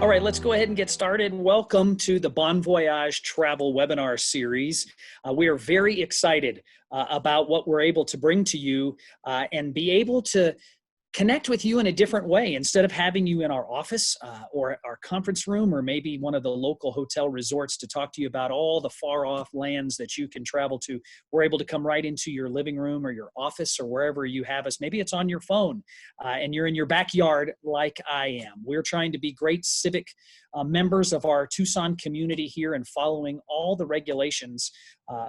All right, let's go ahead and get started. Welcome to the Bon Voyage Travel Webinar Series. We are very excited about what we're able to bring to you and be able to connect with you in a different way. Instead of having you in our office or our conference room or maybe one of the local hotel resorts to talk to you about all the far off lands that you can travel to, we're able to come right into your living room or your office or wherever you have us. Maybe it's on your phone and you're in your backyard like I am. We're trying to be great civic members of our Tucson community here and following all the regulations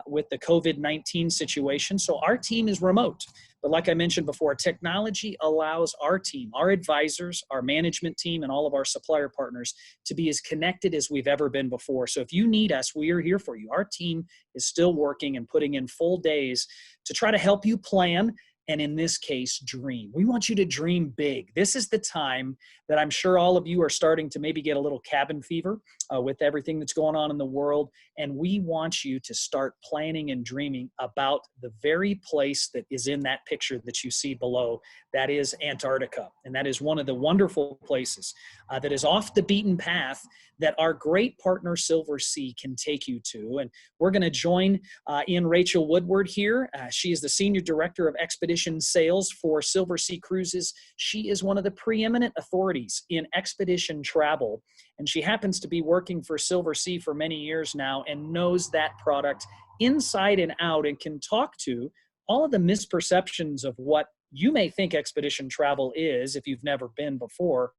with the COVID-19 situation. So our team is remote. But like I mentioned before, technology allows our team, our advisors, our management team, and all of our supplier partners to be as connected as we've ever been before. So if you need us, we are here for you. Our team is still working and putting in full days to try to help you plan and in this case, dream. We want you to dream big. This is the time that I'm sure all of you are starting to maybe get a little cabin fever with everything that's going on in the world. And we want you to start planning and dreaming about the very place that is in that picture that you see below. That is Antarctica. And that is one of the wonderful places that is off the beaten path that our great partner Silversea can take you to. And we're going to join in Rachel Woodward here. She is the Senior Director of Expedition Sales for Silversea Cruises. She is one of the preeminent authorities in expedition travel. And she happens to be working for Silversea for many years now and knows that product inside and out and can talk to all of the misperceptions of what you may think expedition travel is if you've never been before,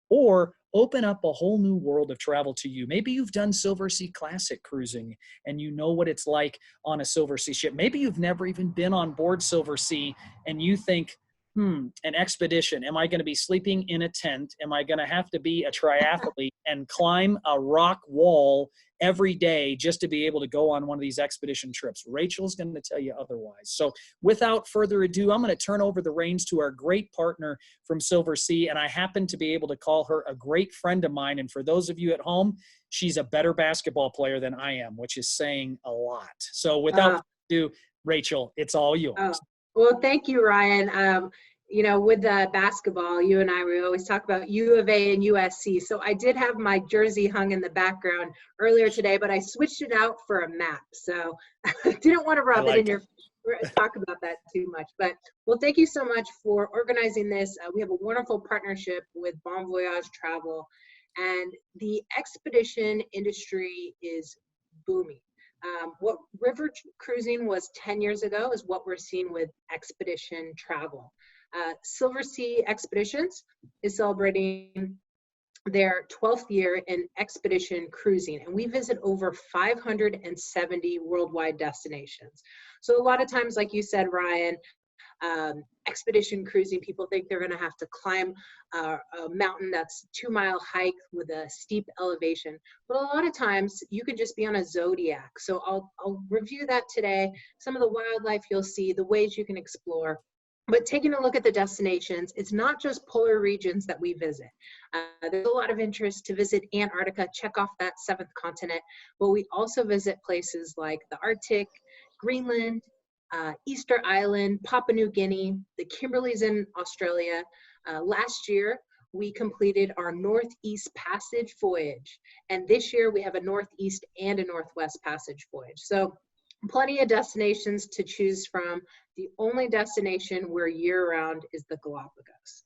or open up a whole new world of travel to you. Maybe you've done Silversea Classic cruising and you know what it's like on a Silversea ship. Maybe you've never even been on board Silversea and you think, an expedition. Am I going to be sleeping in a tent? Am I going to have to be a triathlete and climb a rock wall every day just to be able to go on one of these expedition trips? Rachel's going to tell you otherwise. So without further ado, I'm going to turn over the reins to our great partner from Silversea, and I happen to be able to call her a great friend of mine. And for those of you at home, she's a better basketball player than I am, which is saying a lot. So without further ado, Rachel, it's all yours. Well, thank you, Ryan. With basketball, you and I, we always talk about U of A and USC. So I did have my jersey hung in the background earlier today, but I switched it out for a map. So I didn't want to rub it in your talk about that too much. But well, thank you so much for organizing this. We have a wonderful partnership with Bon Voyage Travel, and the expedition industry is booming. What river cruising was 10 years ago is what we're seeing with expedition travel. Silversea Expeditions is celebrating their 12th year in expedition cruising, and we visit over 570 worldwide destinations. So a lot of times, like you said, Ryan, expedition cruising, people think they're going to have to climb a mountain that's 2-mile hike with a steep elevation. But a lot of times you can just be on a Zodiac. So I'll review that today, some of the wildlife you'll see, the ways you can explore. But taking a look at the destinations, it's not just polar regions that we visit. There's a lot of interest to visit Antarctica, check off that 7th continent, but we also visit places like the Arctic, Greenland, Easter Island, Papua New Guinea, the Kimberleys in Australia. Last year, we completed our Northeast Passage voyage, and this year we have a Northeast and a Northwest Passage voyage. So plenty of destinations to choose from. The only destination we're year-round is the Galapagos.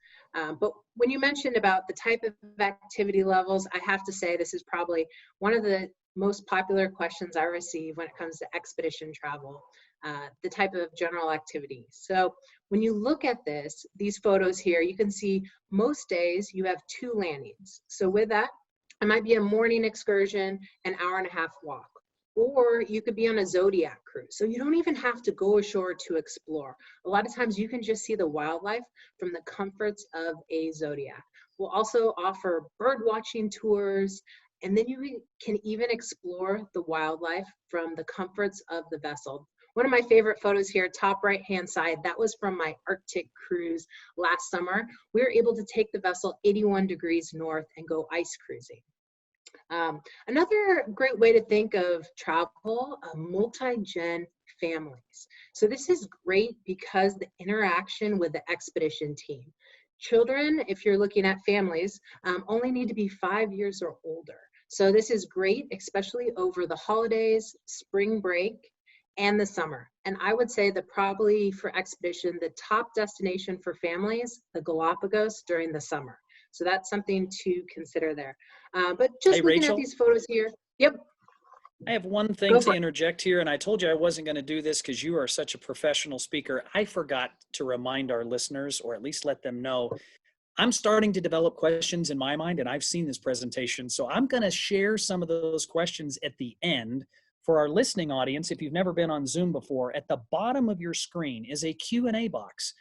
But when you mentioned about the type of activity levels, I have to say this is probably one of the most popular questions I receive when it comes to expedition travel, the type of general activity. So when you look at these photos here, you can see most days you have 2 landings. So with that, it might be a morning excursion, an hour-and-a-half walk. Or you could be on a Zodiac cruise. So you don't even have to go ashore to explore. A lot of times you can just see the wildlife from the comforts of a Zodiac. We'll also offer bird watching tours, and then you can even explore the wildlife from the comforts of the vessel. One of my favorite photos here, top right-hand side, that was from my Arctic cruise last summer. We were able to take the vessel 81 degrees north and go ice cruising. Another great way to think of travel, multi-gen families. So this is great because the interaction with the expedition team. Children, if you're looking at families, only need to be 5 years or older. So this is great, especially over the holidays, spring break, and the summer. And I would say that probably for expedition, the top destination for families, the Galapagos during the summer. So that's something to consider there. But just Hey, looking at Rachel, these photos here, yep, I have one thing go to for it. interject here, and I told you I wasn't going to do this because you are such a professional speaker. I forgot to remind our listeners, or at least let them know, I'm starting to develop questions in my mind, and I've seen this presentation. So I'm going to share some of those questions at the end. For our listening audience, if you've never been on Zoom before, at the bottom of your screen is a Q&A box.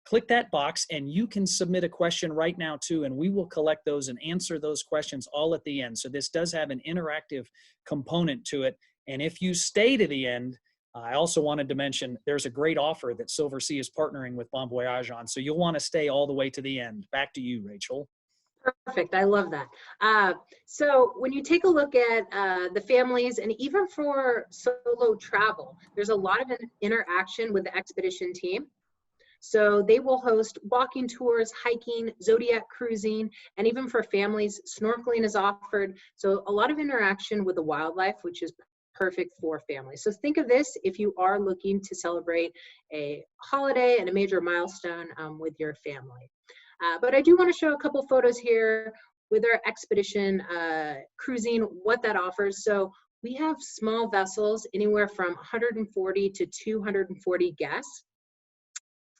Click that box and you can submit a question right now too, and we will collect those and answer those questions all at the end. So this does have an interactive component to it. And if you stay to the end, I also wanted to mention there's a great offer that Silversea is partnering with Bon Voyage on. So you'll want to stay all the way to the end. Back to you, Rachel. Perfect. I love that. So when you take a look at the families, and even for solo travel, there's a lot of interaction with the expedition team. So they will host walking tours, hiking, zodiac cruising, and even for families, snorkeling is offered. So a lot of interaction with the wildlife, which is perfect for families. So think of this if you are looking to celebrate a holiday and a major milestone with your family. But I do want to show a couple photos here with our expedition cruising, what that offers. So we have small vessels, anywhere from 140 to 240 guests.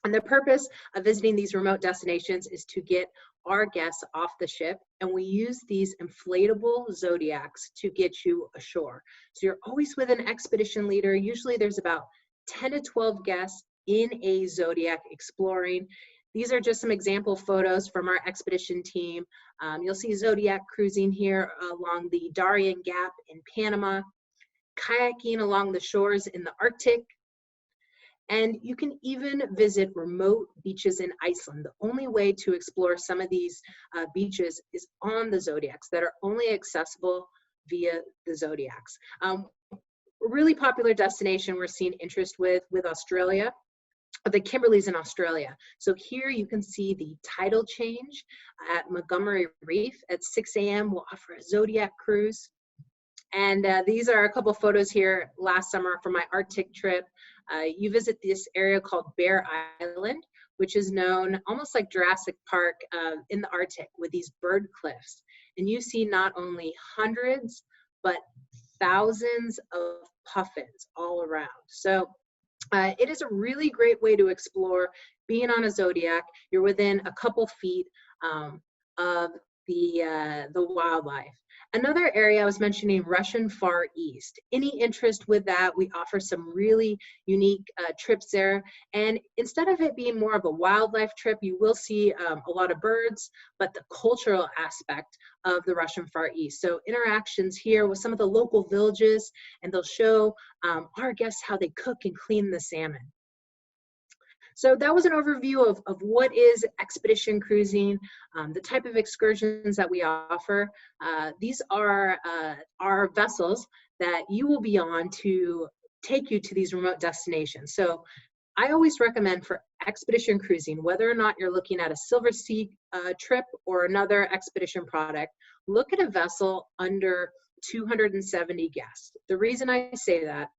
And the purpose of visiting these remote destinations is to get our guests off the ship, and we use these inflatable zodiacs to get you ashore. So you're always with an expedition leader. Usually there's about 10 to 12 guests in a zodiac exploring. These are just some example photos from our expedition team. You'll see zodiac cruising here along the Darien Gap in Panama, kayaking along the shores in the Arctic, and you can even visit remote beaches in Iceland. The only way to explore some of these beaches is on the zodiacs that are only accessible via the zodiacs. A really popular destination we're seeing interest with Australia, the Kimberleys in Australia. So here you can see the tidal change at Montgomery Reef at 6 a.m. We'll offer a zodiac cruise. And these are a couple photos here last summer from my Arctic trip. You visit this area called Bear Island, which is known almost like Jurassic Park in the Arctic with these bird cliffs. And you see not only hundreds, but thousands of puffins all around. So it is a really great way to explore being on a zodiac. You're within a couple feet of the wildlife. Another area I was mentioning, Russian Far East. Any interest with that? We offer some really unique trips there. And instead of it being more of a wildlife trip, you will see a lot of birds, but the cultural aspect of the Russian Far East. So interactions here with some of the local villages, and they'll show our guests how they cook and clean the salmon. So that was an overview of what is expedition cruising, the type of excursions that we offer. These are our vessels that you will be on to take you to these remote destinations. So I always recommend for expedition cruising, whether or not you're looking at a Silversea trip or another expedition product, look at a vessel under 270 guests. The reason I say that,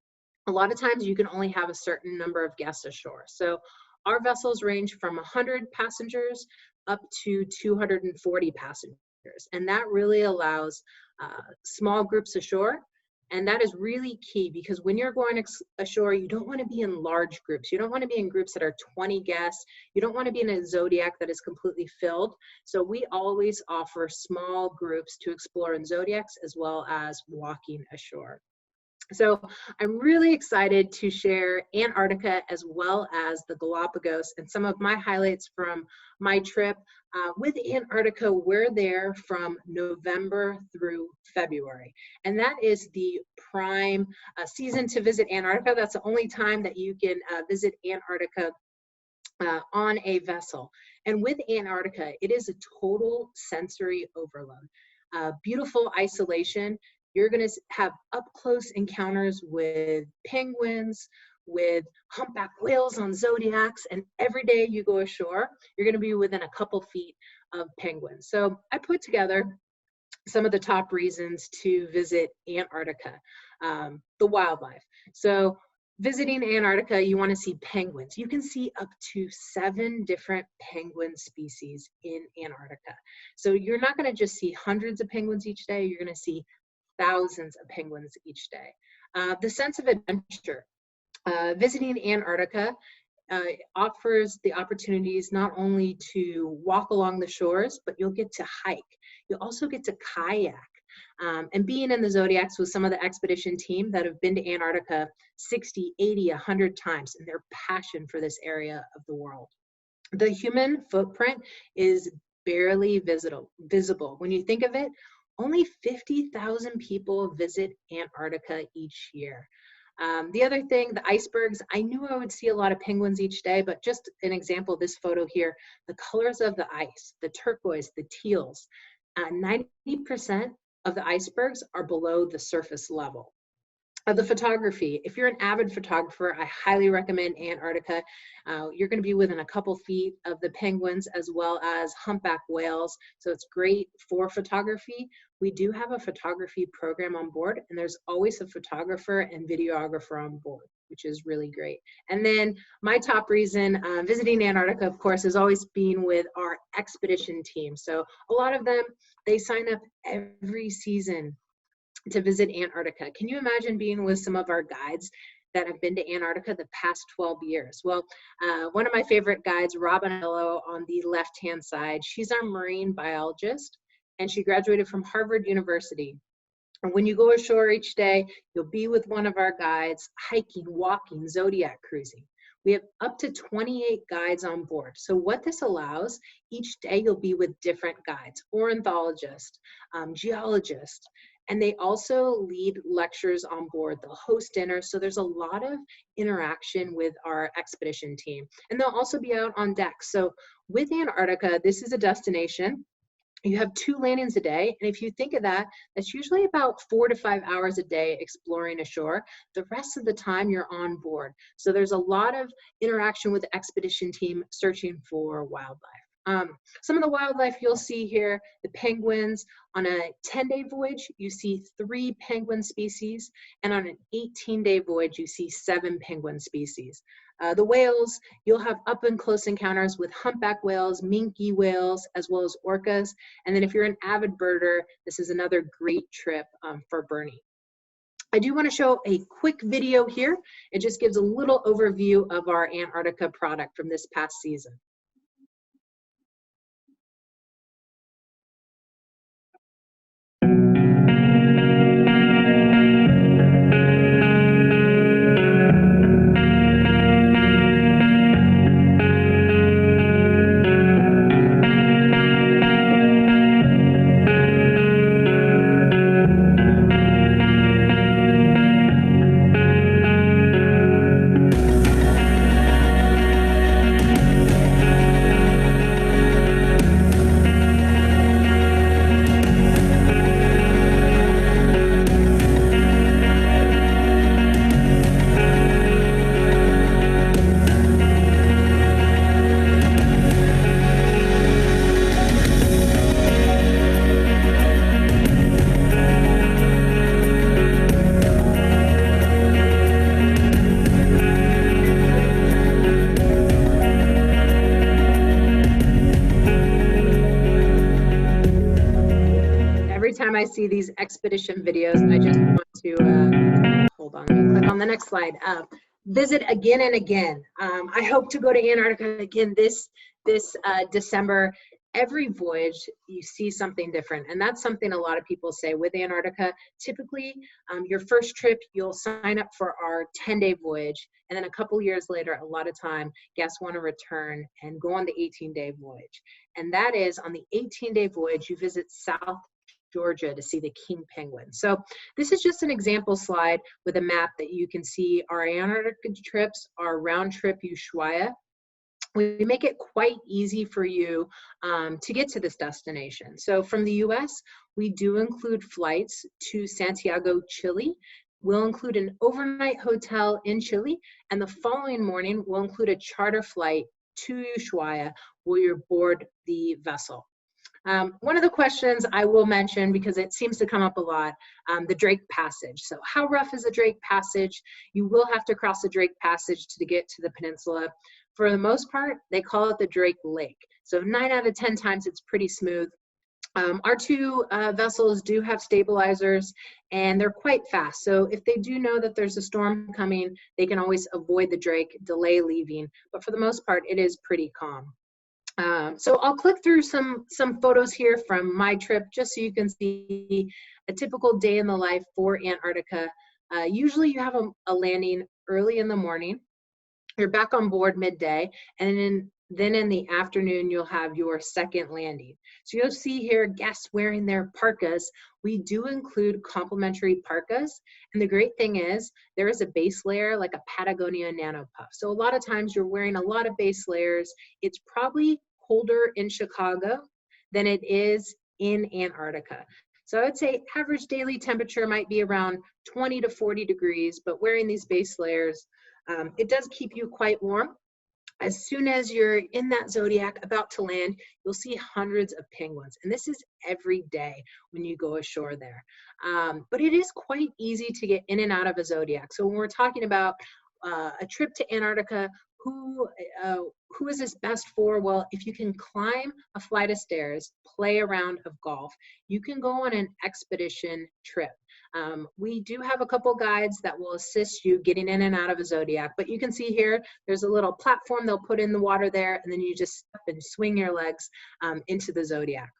a lot of times you can only have a certain number of guests ashore. So our vessels range from 100 passengers up to 240 passengers. And that really allows small groups ashore. And that is really key, because when you're going ashore, you don't want to be in large groups. You don't want to be in groups that are 20 guests. You don't want to be in a zodiac that is completely filled. So we always offer small groups to explore in zodiacs as well as walking ashore. So I'm really excited to share Antarctica as well as the Galapagos and some of my highlights from my trip. With Antarctica, we're there from November through February. And that is the prime season to visit Antarctica. That's the only time that you can visit Antarctica on a vessel. And with Antarctica, it is a total sensory overload. Beautiful isolation. You're going to have up close encounters with penguins, with humpback whales on zodiacs, and every day you go ashore, you're going to be within a couple feet of penguins. So I put together some of the top reasons to visit Antarctica, the wildlife. So visiting Antarctica, you want to see penguins. You can see up to 7 different penguin species in Antarctica. So you're not going to just see hundreds of penguins each day, you're going to see thousands of penguins each day. The sense of adventure. Visiting Antarctica offers the opportunities not only to walk along the shores, but you'll get to hike. You'll also get to kayak. And being in the Zodiacs with some of the expedition team that have been to Antarctica 60, 80, 100 times, and their passion for this area of the world. The human footprint is barely visible. When you think of it, only 50,000 people visit Antarctica each year. The other thing, the icebergs, I knew I would see a lot of penguins each day, but just an example, this photo here, the colors of the ice, the turquoise, the teals, 90% of the icebergs are below the surface level. The photography, if you're an avid photographer, I highly recommend Antarctica. You're going to be within a couple feet of the penguins as well as humpback whales, so it's great for photography. We do have a photography program on board, and there's always a photographer and videographer on board, which is really great. And then my top reason visiting Antarctica, of course, is always being with our expedition team. So a lot of them, they sign up every season to visit Antarctica. Can you imagine being with some of our guides that have been to Antarctica the past 12 years? Well, one of my favorite guides, Robin Illo, on the left-hand side, she's our marine biologist, and she graduated from Harvard University. And when you go ashore each day, you'll be with one of our guides, hiking, walking, zodiac cruising. We have up to 28 guides on board. So what this allows, each day you'll be with different guides, ornithologists, geologists, and they also lead lectures on board. They'll host dinner. So there's a lot of interaction with our expedition team. And they'll also be out on deck. So with Antarctica, this is a destination. You have 2 landings a day. And if you think of that, that's usually about 4 to 5 hours a day exploring ashore. The rest of the time you're on board. So there's a lot of interaction with the expedition team searching for wildlife. Some of the wildlife you'll see here, the penguins. On a 10-day voyage, you see 3 penguin species, and on an 18-day voyage, you see 7 penguin species. The whales, you'll have up and close encounters with humpback whales, minke whales, as well as orcas. And then if you're an avid birder, this is another great trip for Bernie. I do want to show a quick video here. It just gives a little overview of our Antarctica product from this past season. I see these expedition videos, I just want to, hold on, click on the next slide. Visit again and again. I hope to go to Antarctica again this December. Every voyage, you see something different. And that's something a lot of people say with Antarctica. Typically, your first trip, you'll sign up for our 10-day voyage. And then a couple years later, a lot of time, guests want to return and go on the 18-day voyage. And that is, on the 18-day voyage, you visit South Georgia to see the king penguin. So this is just an example slide with a map that you can see our Antarctica trips, our round trip Ushuaia. We make it quite easy for you to get to this destination. So from the US, we do include flights to Santiago, Chile. We'll include an overnight hotel in Chile, and the following morning we'll include a charter flight to Ushuaia where you're board the vessel. One of the questions I will mention, because it seems to come up a lot, the Drake Passage. So how rough is the Drake Passage? You will have to cross the Drake Passage to get to the peninsula. For the most part, they call it the Drake Lake. So 9 out of 10 times it's pretty smooth. Our two vessels do have stabilizers, and they're quite fast. So if they do know that there's a storm coming, they can always avoid the Drake, delay leaving. But for the most part, it is pretty calm. So I'll click through some photos here from my trip, just so you can see a typical day in the life for Antarctica. Usually you have a landing early in the morning. You're back on board midday, and then in the afternoon, you'll have your second landing. So you'll see here guests wearing their parkas. We do include complimentary parkas. And the great thing is there is a base layer like a Patagonia Nano Puff. So a lot of times you're wearing a lot of base layers. It's probably colder in Chicago than it is in Antarctica. So I would say average daily temperature might be around 20 to 40 degrees, but wearing these base layers, it does keep you quite warm. As soon as you're in that Zodiac about to land, you'll see hundreds of penguins. And this is every day when you go ashore there. But it is quite easy to get in and out of a Zodiac. So when we're talking about a trip to Antarctica, who is this best for? Well, if you can climb a flight of stairs, play a round of golf, you can go on an expedition trip. We do have a couple guides that will assist you getting in and out of a Zodiac, but you can see here, there's a little platform they'll put in the water there, and then you just step and swing your legs into the Zodiac.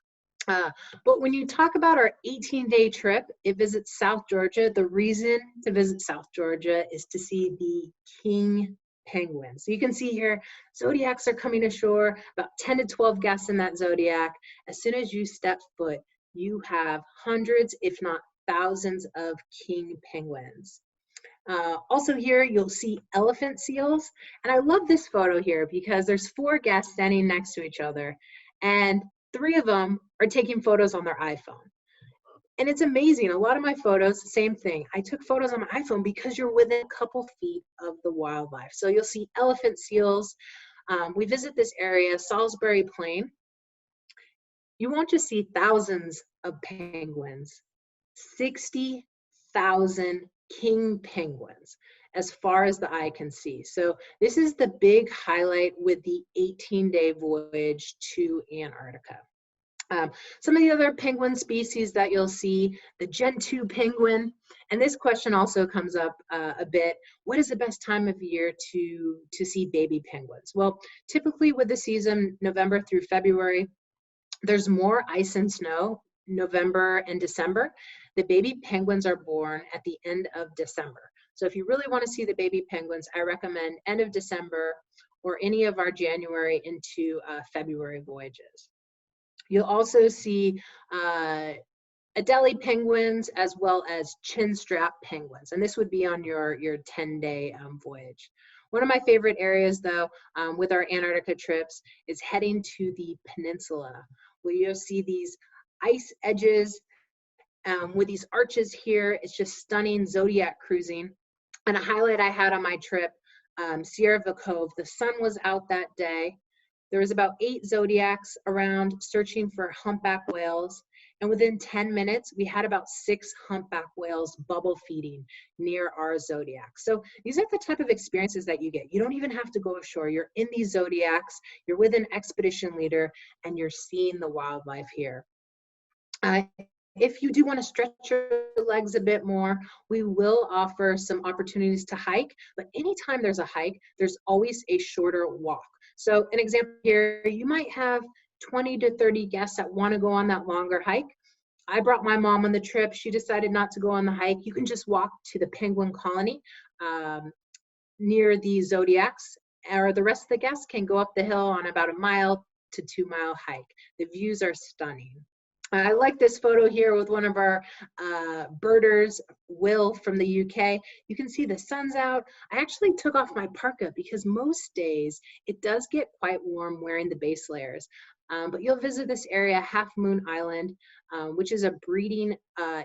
But when you talk about our 18-day trip, it visits South Georgia. The reason to visit South Georgia is to see the king penguins. So you can see here, Zodiacs are coming ashore, about 10 to 12 guests in that Zodiac. As soon as you step foot, you have hundreds, if not thousands of king penguins. Also here, you'll see elephant seals. And I love this photo here because there's 4 guests standing next to each other, and 3 of them are taking photos on their iPhone. And it's amazing. A lot of my photos, same thing. I took photos on my iPhone because you're within a couple feet of the wildlife. So you'll see elephant seals. We visit this area, Salisbury Plain. You won't just see thousands of penguins, 60,000 king penguins as far as the eye can see. So this is the big highlight with the 18-day voyage to Antarctica. Some of the other penguin species that you'll see, the Gentoo penguin, and this question also comes up a bit. What is the best time of year to see baby penguins? Well, typically with the season, November through February, there's more ice and snow, November and December. The baby penguins are born at the end of December. So if you really want to see the baby penguins, I recommend end of December or any of our January into February voyages. You'll also see Adelie penguins as well as chinstrap penguins, and this would be on your 10-day voyage. One of my favorite areas, though, with our Antarctica trips is heading to the peninsula, where you'll see these ice edges with these arches here. It's just stunning Zodiac cruising. And a highlight I had on my trip, Sierra Cove, the sun was out that day. There was about 8 Zodiacs around searching for humpback whales. And within 10 minutes, we had about 6 humpback whales bubble feeding near our Zodiac. So these are the type of experiences that you get. You don't even have to go ashore. You're in these Zodiacs, you're with an expedition leader, and you're seeing the wildlife here. If you do want to stretch your legs a bit more, we will offer some opportunities to hike, but anytime there's a hike, there's always a shorter walk. So an example here, you might have 20 to 30 guests that want to go on that longer hike. I brought my mom on the trip. She decided not to go on the hike. You can just walk to the penguin colony near the Zodiacs, or the rest of the guests can go up the hill on about a 1 to 2 mile hike. The views are stunning. I like this photo here with one of our birders, Will from the UK. You can see the sun's out. I actually took off my parka because most days it does get quite warm wearing the base layers. But you'll visit this area, Half Moon Island, which is a breeding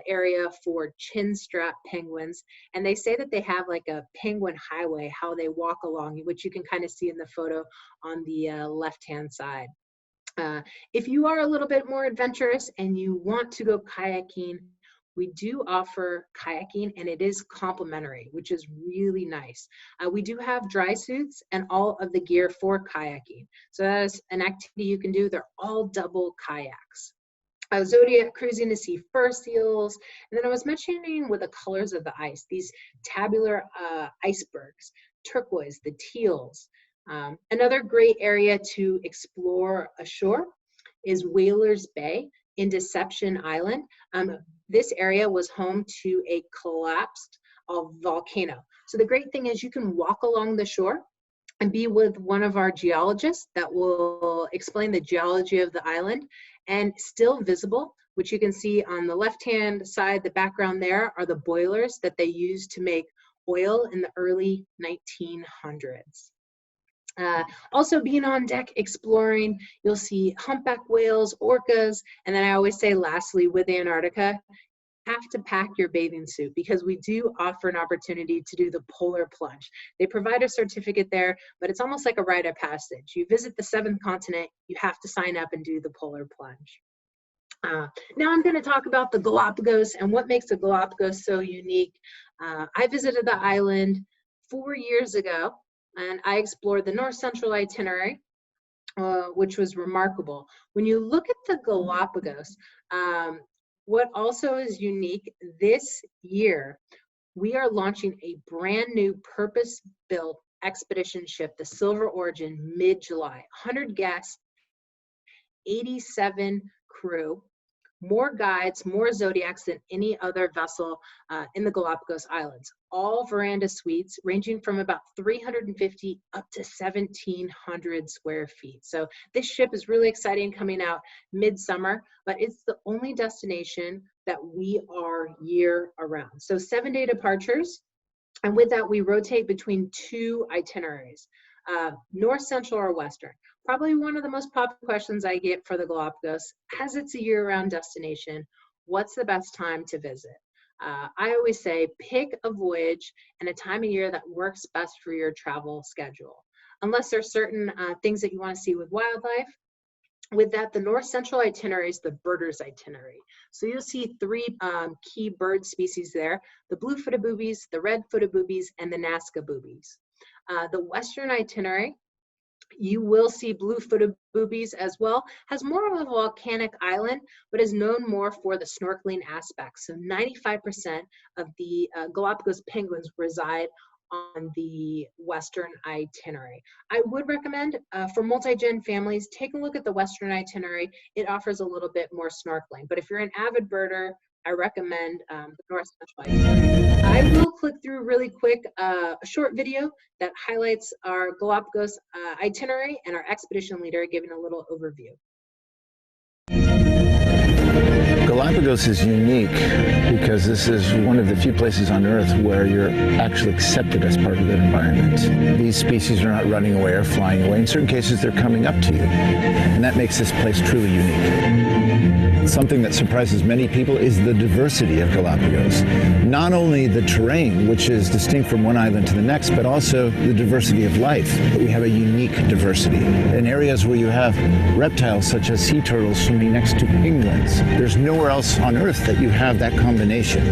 area for chinstrap penguins. And they say that they have like a penguin highway, how they walk along, which you can kind of see in the photo on the left-hand side. If you are a little bit more adventurous and you want to go kayaking, we do offer kayaking, and it is complimentary, which is really nice. We do have dry suits and all of the gear for kayaking. So that is an activity you can do. They're all double kayaks. Zodiac cruising to see fur seals. And then I was mentioning with the colors of the ice, these tabular icebergs, turquoise, the teals. Another great area to explore ashore is Whalers Bay in Deception Island. This area was home to a collapsed volcano. So the great thing is you can walk along the shore and be with one of our geologists that will explain the geology of the island, and still visible, which you can see on the left-hand side, the background there are the boilers that they used to make oil in the early 1900s. Also being on deck exploring, you'll see humpback whales, orcas, and then I always say lastly with Antarctica, have to pack your bathing suit because we do offer an opportunity to do the polar plunge. They provide a certificate there, but it's almost like a rite of passage. You visit the 7th continent, you have to sign up and do the polar plunge. Now I'm going to talk about the Galapagos and what makes the Galapagos so unique. I visited the island 4 years ago, and I explored the North Central itinerary, which was remarkable. When you look at the Galapagos, what also is unique this year, we are launching a brand new purpose-built expedition ship, the Silver Origin, mid-July. 100 guests, 87 crew, more guides, more Zodiacs than any other vessel in the Galapagos Islands. All veranda suites ranging from about 350 up to 1,700 square feet. So this ship is really exciting, coming out midsummer, but it's the only destination that we are year around. So 7-day departures, and with that we rotate between 2 itineraries, North Central or Western. Probably one of the most popular questions I get for the Galapagos, as it's a year-round destination, what's the best time to visit? I always say pick a voyage and a time of year that works best for your travel schedule. Unless there's certain things that you want to see with wildlife. With that, the North Central itinerary is the birders itinerary. So you'll see 3 key bird species there, the blue-footed boobies, the red-footed boobies, and the Nazca boobies. The Western itinerary, you will see blue-footed boobies as well, has more of a volcanic island, but is known more for the snorkeling aspects. So 95% of the Galapagos penguins reside on the Western itinerary. I would recommend for multi-gen families, take a look at the Western itinerary. It offers a little bit more snorkeling, but if you're an avid birder, I recommend the North Central itinerary. I will click through really quick a short video that highlights our Galapagos itinerary and our expedition leader giving a little overview. Galapagos is unique because this is one of the few places on Earth where you're actually accepted as part of that environment. These species are not running away or flying away. In certain cases, they're coming up to you. And that makes this place truly unique. Something that surprises many people is the diversity of Galapagos. Not only the terrain, which is distinct from one island to the next, but also the diversity of life. We have a unique diversity. In areas where you have reptiles such as sea turtles swimming next to penguins, there's nowhere else on Earth that you have that combination.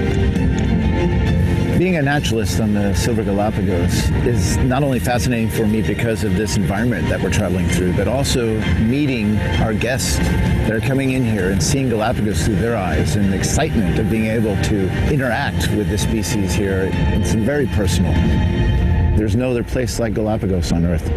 Being a naturalist on the Silver Galapagos is not only fascinating for me because of this environment that we're traveling through, but also meeting our guests that are coming in here and seeing Galapagos through their eyes and the excitement of being able to interact with the species here. It's very personal. There's no other place like Galapagos on Earth.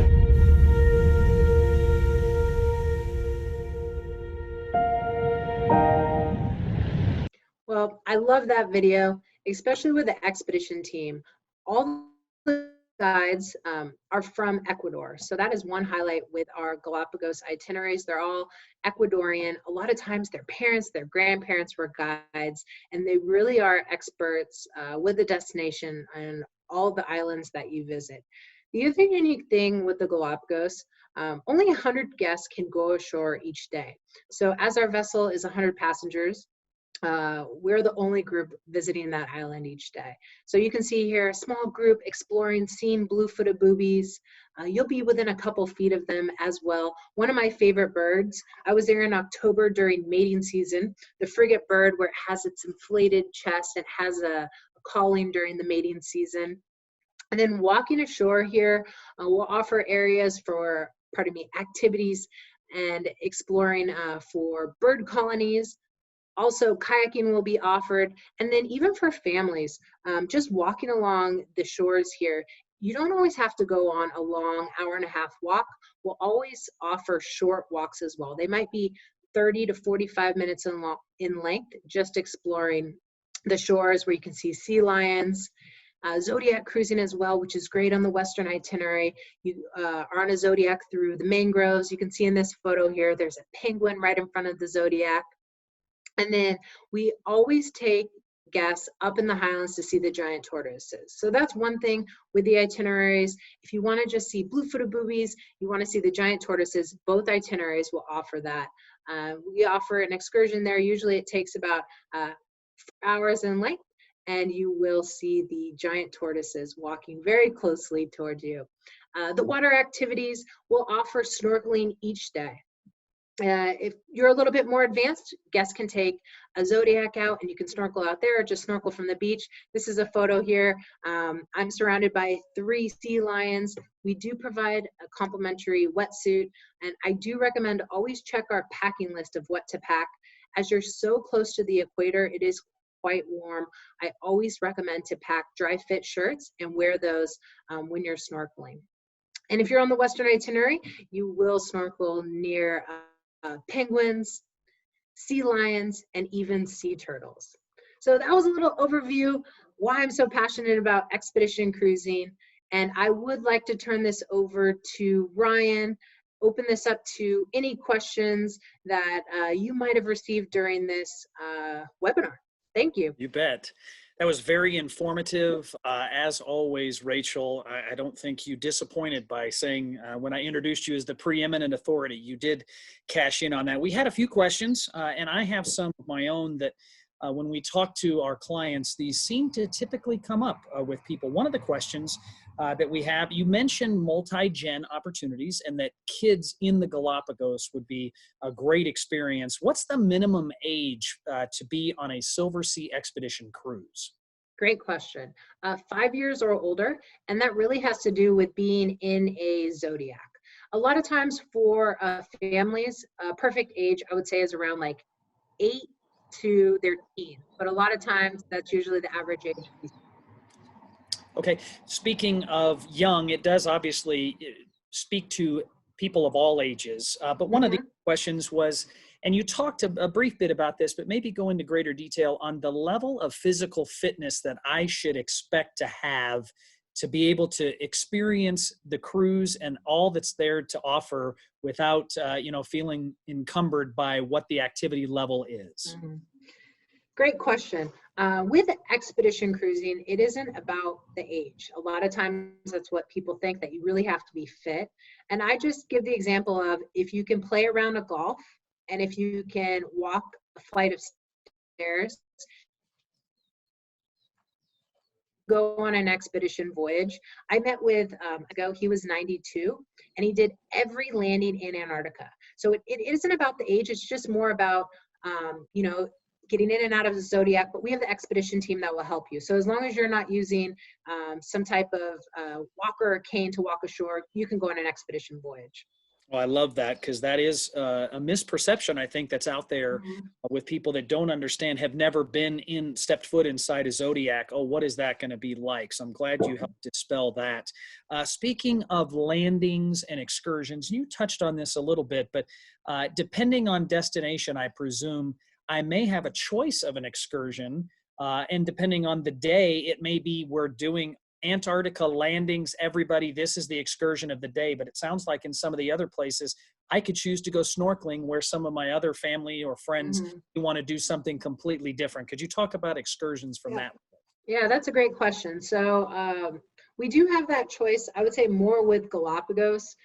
Well, I love that video, especially with the expedition team. All the guides are from Ecuador. So that is one highlight with our Galapagos itineraries. They're all Ecuadorian. A lot of times their parents, their grandparents were guides, and they really are experts with the destination and all the islands that you visit. The other unique thing with the Galapagos, only 100 guests can go ashore each day. So as our vessel is 100 passengers, we're the only group visiting that island each day. So you can see here a small group exploring, seeing blue-footed boobies. You'll be within a couple feet of them as well. One of my favorite birds, I was there in October during mating season, the frigate bird, where it has its inflated chest and has a calling during the mating season. And then walking ashore here, we'll offer areas for, activities and exploring for bird colonies. Also, kayaking will be offered. And then even for families, just walking along the shores here, you don't always have to go on a long hour-and-a-half walk. We'll always offer short walks as well. They might be 30 to 45 minutes in length, just exploring the shores where you can see sea lions. Zodiac cruising as well, which is great on the Western itinerary. You are on a Zodiac through the mangroves. You can see in this photo here, there's a penguin right in front of the Zodiac. And then we always take guests up in the highlands to see the giant tortoises. So that's one thing with the itineraries. If you want to just see blue-footed boobies, you want to see the giant tortoises, both itineraries will offer that. We offer an excursion there. Usually it takes about 4 hours in length, and you will see the giant tortoises walking very closely towards you. The water activities will offer snorkeling each day. If you're a little bit more advanced, guests can take a Zodiac out and you can snorkel out there or just snorkel from the beach. This is a photo here. I'm surrounded by 3 sea lions. We do provide a complimentary wetsuit, and I do recommend to always check our packing list of what to pack. As you're so close to the equator, it is quite warm. I always recommend to pack dry fit shirts and wear those when you're snorkeling. And if you're on the Western itinerary, you will snorkel near penguins, sea lions, and even sea turtles. So that was a little overview why I'm so passionate about expedition cruising. And I would like to turn this over to Ryan, open this up to any questions that you might have received during this webinar. Thank you. You bet. That was very informative. As always, Rachel, I don't think you disappointed by saying when I introduced you as the preeminent authority, you did cash in on that. We had a few questions, and I have some of my own that when we talk to our clients, these seem to typically come up with people. One of the questions that we have, you mentioned multi-gen opportunities and that kids in the Galapagos would be a great experience. What's the minimum age to be on a Silversea expedition cruise? Great question. 5 years or older, and that really has to do with being in a Zodiac. A lot of times for families, perfect age, I would say, is around like 8 to their teens, but a lot of times that's usually the average age. Okay, speaking of young, it does obviously speak to people of all ages, but one of the questions was, and you talked a brief bit about this, but maybe go into greater detail on the level of physical fitness that I should expect to have to be able to experience the cruise and all that's there to offer without, feeling encumbered by what the activity level is. Great question. With expedition cruising, it isn't about the age. A lot of times that's what people think, that you really have to be fit. And I just give the example of if you can play around a golf and if you can walk a flight of stairs, go on an expedition voyage. I met with he was 92 and he did every landing in Antarctica. So it isn't about the age, it's just more about getting in and out of the Zodiac, but we have the expedition team that will help you. So as long as you're not using some type of walker or cane to walk ashore, you can go on an expedition voyage. Well, I love that, because that is a misperception, I think, that's out there with people that don't understand, have never stepped foot inside a Zodiac. Oh, what is that going to be like? So I'm glad you helped dispel that. Speaking of landings and excursions, you touched on this a little bit, but depending on destination, I presume I may have a choice of an excursion, and depending on the day, it may be we're doing Antarctica landings, everybody, this is the excursion of the day. But it sounds like in some of the other places, I could choose to go snorkeling where some of my other family or friends who want to do something completely different. Could you talk about excursions from that? Yeah, that's a great question. So we do have that choice, I would say more with Galapagos.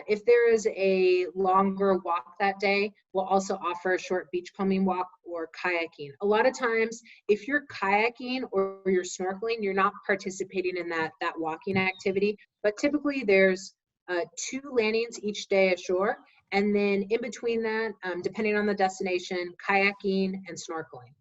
If there is a longer walk that day, we'll also offer a short beachcombing walk or kayaking. A lot of times, if you're kayaking or you're snorkeling, you're not participating in that walking activity. But typically there's 2 landings each day ashore. And then in between that, depending on the destination, kayaking and snorkeling.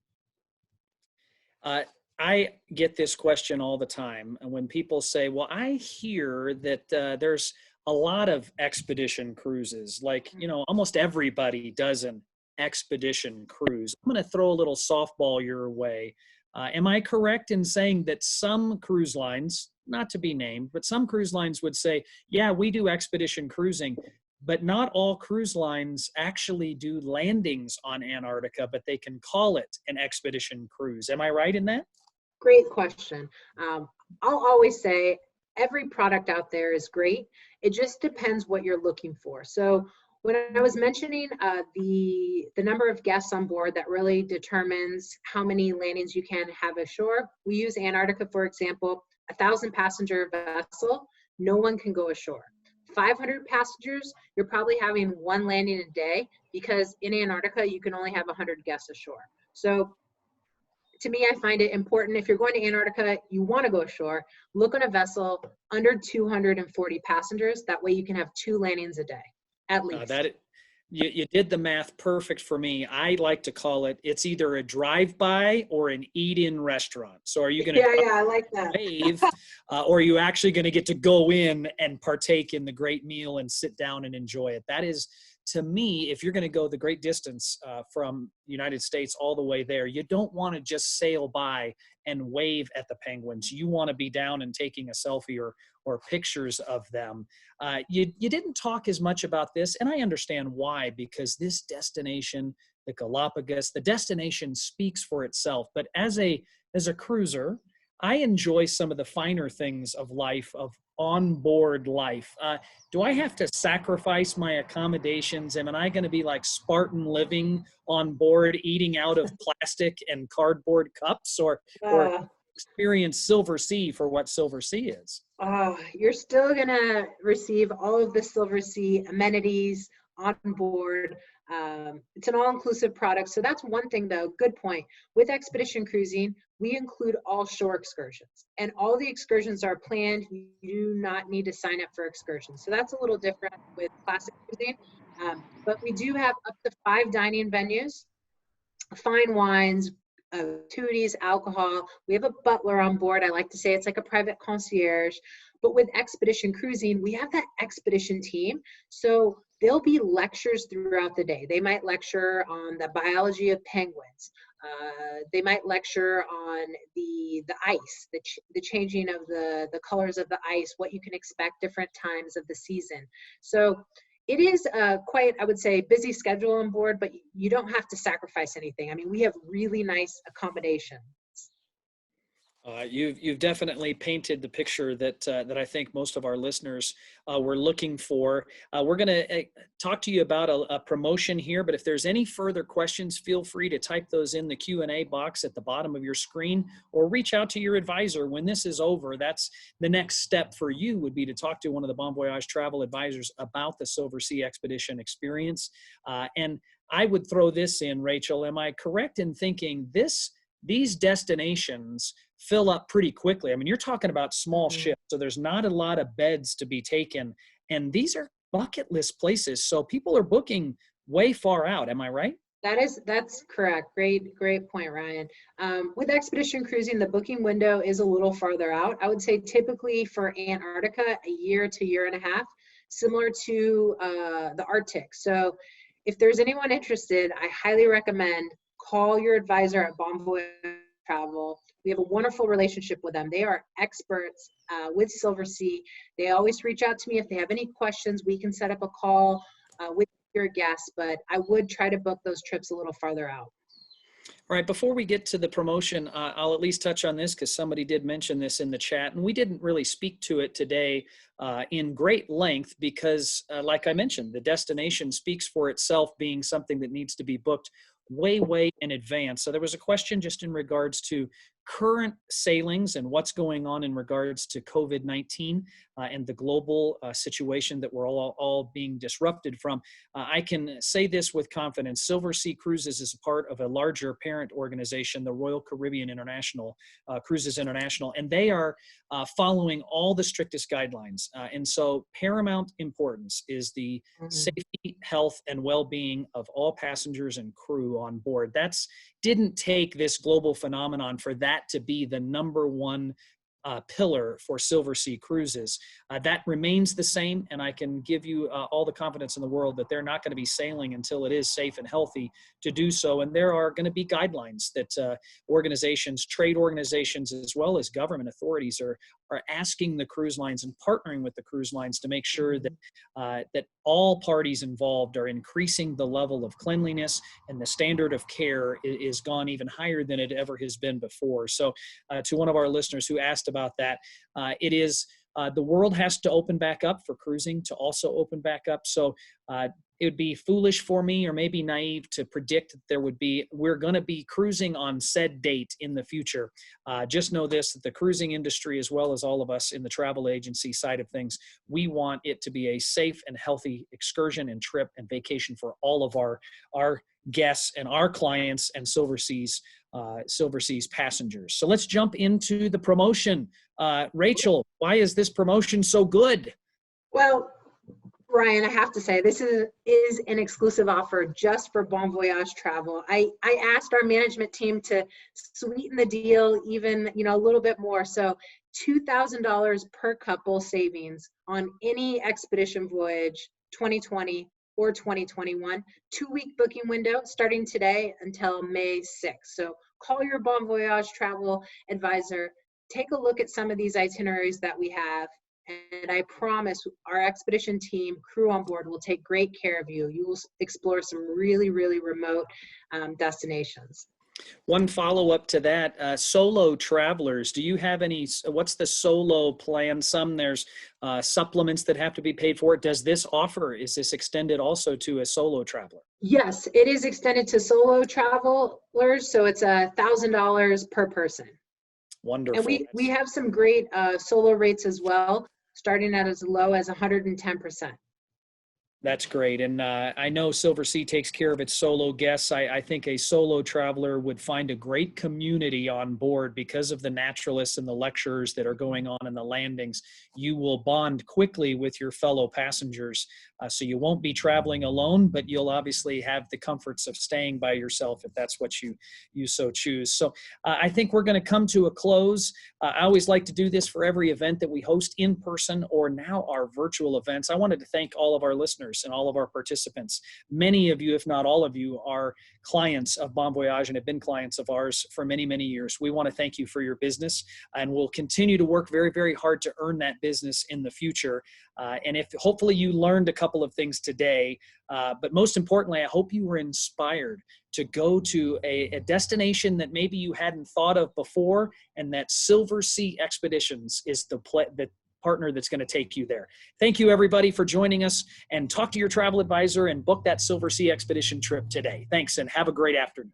I get this question all the time. And when people say, well, I hear that there's a lot of expedition cruises, like, you know, almost everybody does an expedition cruise. I'm going to throw a little softball your way. Am I correct in saying that some cruise lines, not to be named, but some cruise lines would say, yeah, we do expedition cruising, but not all cruise lines actually do landings on Antarctica, but they can call it an expedition cruise. Am I right in that? Great question. I'll always say every product out there is great. It just depends what you're looking for. So when I was mentioning the number of guests on board, that really determines how many landings you can have ashore. We use Antarctica, for example, 1,000 passenger vessel, no one can go ashore. 500 passengers, you're probably having 1 landing a day, because in Antarctica, you can only have 100 guests ashore. So to me, I find it important, if you're going to Antarctica, you want to go ashore, look on a vessel under 240 passengers. That way you can have 2 landings a day, at least. You did the math perfect for me. I like to call it, it's either a drive-by or an eat-in restaurant. So are you going to I like that. wave, or are you actually going to get to go in and partake in the great meal and sit down and enjoy it? That is, to me, if you're going to go the great distance from the United States all the way there, you don't want to just sail by and wave at the penguins. You want to be down and taking a selfie or pictures of them. You didn't talk as much about this, and I understand why, because this destination, the Galapagos, the destination speaks for itself. But as a cruiser, I enjoy some of the finer things of life, of onboard life. Do I have to sacrifice my accommodations? Am I going to be like Spartan living on board, eating out of plastic and cardboard cups, or experience Silversea for what Silversea is? You're still going to receive all of the Silversea amenities on board. It's an all-inclusive product. So that's one thing, though. Good point. With expedition cruising, we include all shore excursions, and all the excursions are planned. You do not need to sign up for excursions. So that's a little different with classic cruising. But we do have up to 5 dining venues, fine wines, gratuities, alcohol. We have a butler on board. I like to say it's like a private concierge. But with expedition cruising, we have that expedition team. So there'll be lectures throughout the day. They might lecture on the biology of penguins. They might lecture on the ice, the changing of the colors of the ice, what you can expect different times of the season. So it is quite, I would say, busy schedule on board, but you don't have to sacrifice anything. I mean, we have really nice accommodations. You've definitely painted the picture that I think most of our listeners were looking for. We're going to talk to you about a promotion here, but if there's any further questions, feel free to type those in the Q&A box at the bottom of your screen, or reach out to your advisor when this is over. That's the next step for you, would be to talk to one of the Bon Voyage Travel Advisors about the Silversea expedition experience. And I would throw this in, Rachel. Am I correct in thinking these destinations fill up pretty quickly? I mean, you're talking about small ships, so there's not a lot of beds to be taken. And these are bucket list places, so people are booking way far out. Am I right? That's correct. Great point, Ryan. With expedition cruising, the booking window is a little farther out. I would say typically for Antarctica, a year to year and a half, similar to the Arctic. So if there's anyone interested, I highly recommend call your advisor at Bon Voyage Travel. We have a wonderful relationship with them. They are experts with Silversea. They always reach out to me if they have any questions. We can set up a call with your guests, but I would try to book those trips a little farther out. All right, before we get to the promotion, I'll at least touch on this because somebody did mention this in the chat, and we didn't really speak to it today in great length because, like I mentioned, the destination speaks for itself, being something that needs to be booked way in advance. So there was a question just in regards to current sailings and what's going on in regards to COVID-19 and the global situation that we're all being disrupted from. I can say this with confidence. Silversea Cruises is a part of a larger parent organization, the Royal Caribbean International, Cruises International, and they are following all the strictest guidelines. And so paramount importance is the safety, health, and well-being of all passengers and crew on board. That's didn't take this global phenomenon for that to be the number one pillar for Silversea Cruises. That remains the same, and I can give you all the confidence in the world that they're not going to be sailing until it is safe and healthy to do so. And there are going to be guidelines that organizations, trade organizations, as well as government authorities are asking the cruise lines and partnering with the cruise lines to make sure that that all parties involved are increasing the level of cleanliness, and the standard of care is gone even higher than it ever has been before. So to one of our listeners who asked about that, it is the world has to open back up for cruising to also open back up. So it would be foolish for me, or maybe naive, to predict that we're going to be cruising on said date in the future. Just know this, that the cruising industry, as well as all of us in the travel agency side of things, we want it to be a safe and healthy excursion and trip and vacation for all of our guests and our clients and Silversea's passengers. So let's jump into the promotion. Rachel, why is this promotion so good? Well, Ryan, I have to say, this is an exclusive offer just for Bon Voyage Travel. I asked our management team to sweeten the deal even, a little bit more. So $2,000 per couple savings on any expedition voyage 2020 or 2021, 2-week booking window starting today until May 6th. So call your Bon Voyage Travel Advisor, take a look at some of these itineraries that we have, and I promise our expedition team, crew on board, will take great care of you. You will explore some really remote destinations. One follow-up to that, solo travelers, do you have what's the solo plan? There's supplements that have to be paid for. Is this extended also to a solo traveler? Yes, it is extended to solo travelers, so it's $1,000 per person. Wonderful. And we have some great solo rates as well, starting at as low as 110%. That's great. And I know Silversea takes care of its solo guests. I think a solo traveler would find a great community on board because of the naturalists and the lecturers that are going on in the landings. You will bond quickly with your fellow passengers. So you won't be traveling alone, but you'll obviously have the comforts of staying by yourself if that's what you so choose. So I think we're going to come to a close. I always like to do this for every event that we host in person or now our virtual events. I wanted to thank all of our listeners and all of our participants. Many of you, if not all of you, are clients of Bon Voyage and have been clients of ours for many years. We want to thank you for your business, and we'll continue to work very hard to earn that business in the future. And if hopefully you learned a couple of things today, but most importantly, I hope you were inspired to go to a destination that maybe you hadn't thought of before, and that Silversea Expeditions is the partner that's going to take you there. Thank you, everybody, for joining us, and talk to your travel advisor and book that Silversea expedition trip today. Thanks, and have a great afternoon.